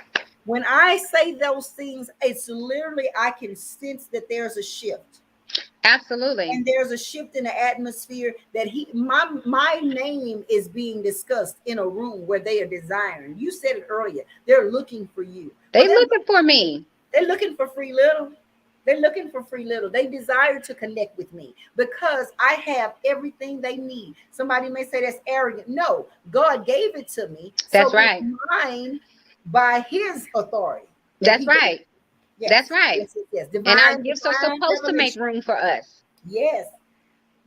When I say those things, it's literally, I can sense that there's a shift. Absolutely. And there's a shift in the atmosphere that my name is being discussed in a room where they are desiring. You said it earlier. They're looking for you. They're looking for me. They're looking for free little. They're looking for free little. They desire to connect with me because I have everything they need. Somebody may say that's arrogant. No, God gave it to me. That's right. It's mine by His authority. That's right. Yes. That's right. Yes, yes, yes. And our gifts are supposed to make room for us. Yes.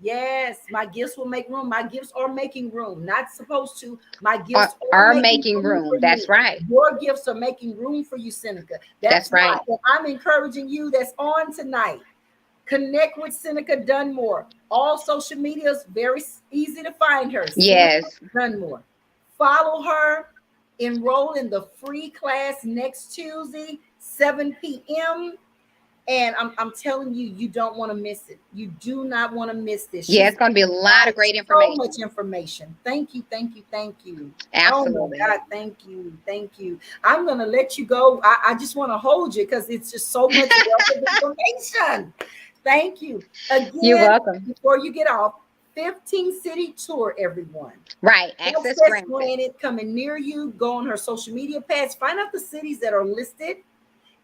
Yes. My gifts will make room. My gifts are making room. Not supposed to. My gifts are making room. That's right. Your gifts are making room for you, Seneca. That's right. I'm encouraging you that's on tonight. Connect with Seneca Dunmore. All social media is very easy to find her. Yes. Seneca Dunmore. Follow her. Enroll in the free class next Tuesday, 7 p.m. And I'm telling you, you don't want to miss it. You do not want to miss this. Yeah, it's going to be a lot of great information. So much information. Thank you, thank you, thank you. Absolutely. Oh my God, thank you, thank you. I'm going to let you go. I just want to hold you because it's just so much information. Thank you. Again, you're welcome. Before you get off, 15 city tour, everyone. Right. Access granted coming near you. Go on her social media page. Find out the cities that are listed.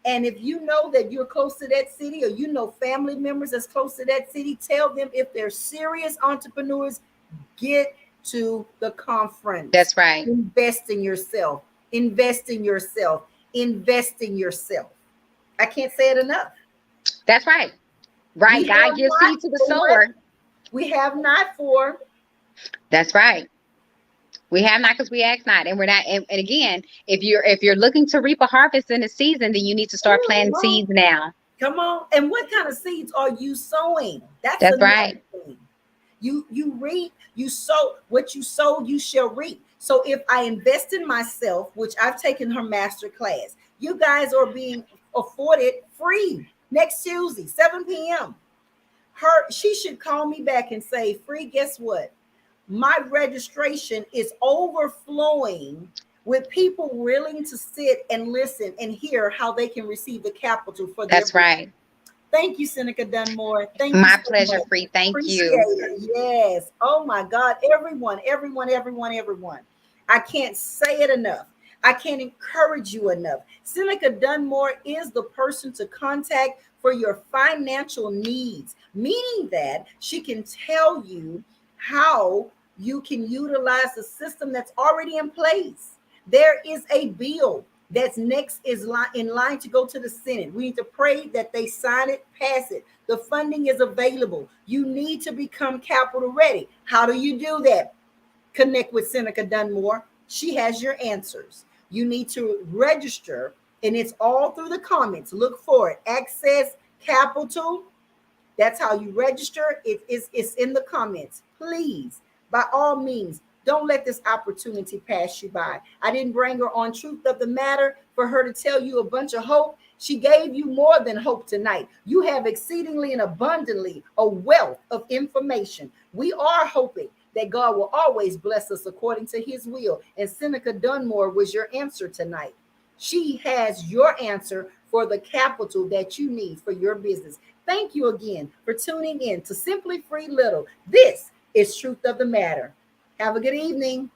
And if you know that you're close to that city or you know family members that's close to that city, tell them if they're serious entrepreneurs, get to the conference. That's right. Invest in yourself. Invest in yourself. Invest in yourself. I can't say it enough. That's right. Right. God gives seed to the sower. We have not for. That's right. We have not because we ask not, and we're not. And again, if you're looking to reap a harvest in the season, then you need to start planting seeds now. Come on. And what kind of seeds are you sowing? That's That's another right. thing. You reap, you sow what you sow, you shall reap. So if I invest in myself, which I've taken her master class, you guys are being afforded free next Tuesday, 7 p.m. She should call me back and say, Free, guess what? My registration is overflowing with people willing to sit and listen and hear how they can receive the capital for their That's business. right. Thank you, Seneca Dunmore. Thank you My so pleasure, much. Free. Thank Appreciate you. it. Yes. Oh my God. Everyone, everyone, everyone, everyone. I can't say it enough. I can't encourage you enough. Seneca Dunmore is the person to contact for your financial needs, meaning that she can tell you how you can utilize the system that's already in place. There is a bill that's next is in line to go to the Senate. We need to pray that they sign it, pass it. The funding is available. You need to become capital ready. How do you do that? Connect with Seneca Dunmore. She has your answers. You need to register, and it's all through the comments. Look for it. Access Capital. That's how you register. It's in the comments. Please, by all means, don't let this opportunity pass you by. I didn't bring her on Truth of the Matter for her to tell you a bunch of hope. She gave you more than hope tonight. You have exceedingly and abundantly a wealth of information. We are hoping that God will always bless us according to his will. And Seneca Dunmore was your answer tonight. She has your answer for the capital that you need for your business. Thank you again for tuning in to Simply Free Little. This is Truth of the Matter. Have a good evening.